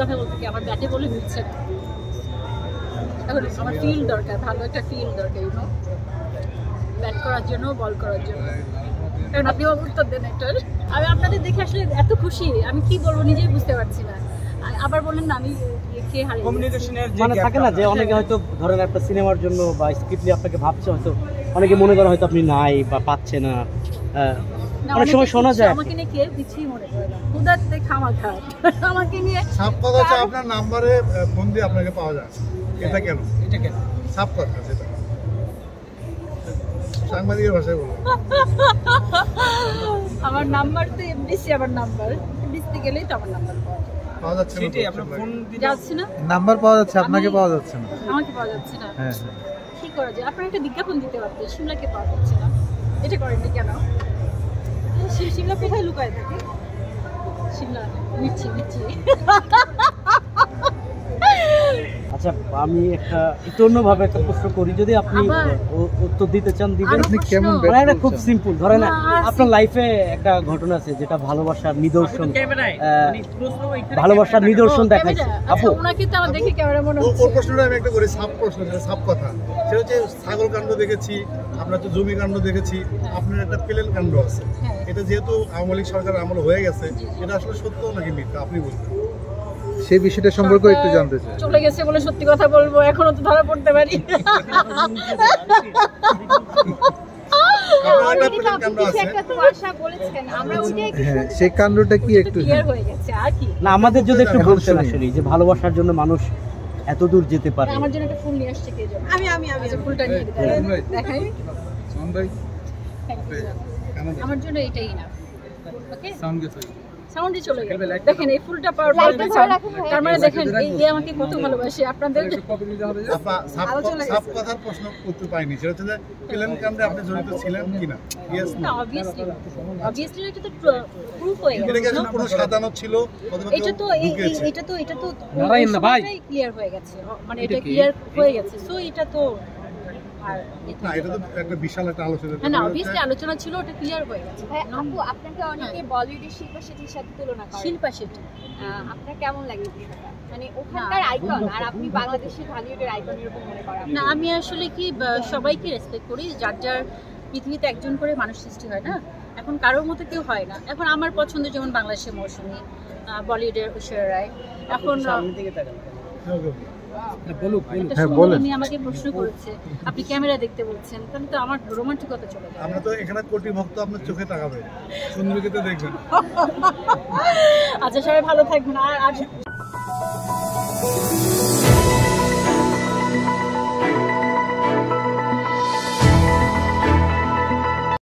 কথা বলতে কি আমার ব্যাটে বলে মিলছে না, এখন আমার ফিল্ড দরকার, ভালো একটা ফিল্ড দরকার, ইউনো, ব্যাট করার জন্য, বল করার জন্য। এখন আপনি উত্তর দেন একটার। আমি আপনাদের দেখে আসলে এত খুশি, আমি কি বলবো নিজেই বুঝতে পারছি না। আবার বললেন না আমি কে হারিয়ে কমিউনিকেশনের মানে থাকে না যে অনেকে হয়তো ধরেন একটা সিনেমার জন্য বা স্ক্রিপ্টলি আপনাকে ভাবছে, হয়তো অনেকে মনে করে হয়তো আপনি নাই বা পাচ্ছে না, অনেক সময় শোনা যায় আমাকে নিয়ে কে কিছুই মনে করে না, খুদাতে খামাখা আমাকে নিয়ে। সাপ কথা হচ্ছে আপনার নাম্বারে ফোন দিয়ে আপনাকে পাওয়া যায়, এটা কেন? এটা কেন সাপ কথা সেটা সাংবাদিকের ভাষায় বলুন। আমার নাম্বার তো এমডিসি, আমার নাম্বার এমডিসি গেলেই তো আমার নাম্বার পাওয়া যাচ্ছে না, সেটাই আপনার ফোন যাচ্ছে না, নাম্বার পাওয়া যাচ্ছে, আপনাকে পাওয়া যাচ্ছে না, আমাকে পাওয়া যাচ্ছে না। হ্যাঁ কি করা যায়? আপনারা একটা বিজ্ঞাপন দিতে পারতেন, শিমলাকে পাওয়া যাচ্ছে না, এটা করেননি কেন? শিমলা কোথায় লুকায় থাকে? শিমলা মিচ্ছি মিচ্ছি। আচ্ছা, আমি একটু অন্যভাবে একটা প্রশ্ন করি, যদি আপনি উত্তর দিতে চান দিবেন। আপনি কেমন এটা খুব সিম্পল, ধরেন আপনার লাইফে একটা ঘটনা আছে যেটা ভালোবাসার নিদর্শন, ভালোবাসার নিদর্শন দেখাইছে। আপু ওনাকে তো আমার দেখে ক্যামেরা মনে হচ্ছে। ওর প্রশ্নটা আমি একটা করি, সাপ প্রশ্ন, যেটা সাপ কথা, সেটা হচ্ছে ছাগল কাণ্ড দেখেছি, আপনার তো জমি কাণ্ড দেখেছি, আপনার একটা প্লেন কাণ্ড আছে। এটা যেহেতু আওয়ামী লীগ সরকার আমল হয়ে গেছে, এটা আসলে সত্য নাকি মিথ্যা আপনি বলবেন? সেই বিষয়টা সম্পর্কে একটু জানতে চাই। চলে গেছে বলে সত্যি কথা বলবো, এখনো তো ধরা পড়তে পারি। সেই কাণ্ডটা কি একটু না আমাদের যদি একটু বলতে আসলে যে ভালোবাসার জন্য মানুষ এত দূর যেতে পারে। আমার জন্য একটা ফুল নিয়ে আসছে কে জানে। আমি ফুলটা নিয়ে দেখাই। আমার জন্য এটাই না। ওকে সাউন্ডে চলে গেল। দেখেন এই ফুলটা পাওয়ার পর তার মানে দেখেন এই আমাকে কত ভালোবাসে। আপনাদের সাপ কথার প্রশ্ন উত্তর পাইনি, সেটা হচ্ছে যে প্লেন কাণ্ডে আপনি জড়িত ছিলেন কিনা? ইয়েস না, অবভিয়াসলি এটা তো প্রুফ হয়ে গেছে। এটা কোনো সাজানো ছিল? এটা তো নারায়ণ না ভাই ক্লিয়ার হয়ে গেছে, মানে এটা ক্লিয়ার হয়ে গেছে। সো এটা তো আর না, এটা তো একটা বিশাল একটা আলোচনা। না অবভিয়াসলি আলোচনা ছিল, ওটা ক্লিয়ার হয়ে গেছে। আপু আপনাকে অনেকে বলিউডের শিল্পা শেঠির সাথে তুলনা করে। শিল্পা শেঠি আপনার কেমন লাগে বিষয়টা? মানে ওখানকার আইকন আর আপনি বাংলাদেশের বলিউডের আইকন এরকম মনে করেন? না, আমি আসলে কি সবাইকে রেসপেক্ট করি, যার যার পৃথিবীতে একজন করে মানুষ সৃষ্টি হয় না, এখন কারোর মতো কেউ হয় না। এখন আমার পছন্দ যেমন বাংলাদেশের মৌসুমী, বলিউডের ঐশ্বরিয়া রায়। এখন উনি আমাকে প্রশ্ন করেছে আপনি ক্যামেরা দেখতে বলছেন, তাহলে তো আমার রোমান্টিকতা চলে যায়। আমরা তো এখানে কোটি ভক্ত আপনার চোখে তাকাবে, সুন্দরীকে তো দেখবেন। আচ্ছা সবাই ভালো থাকবেন। আর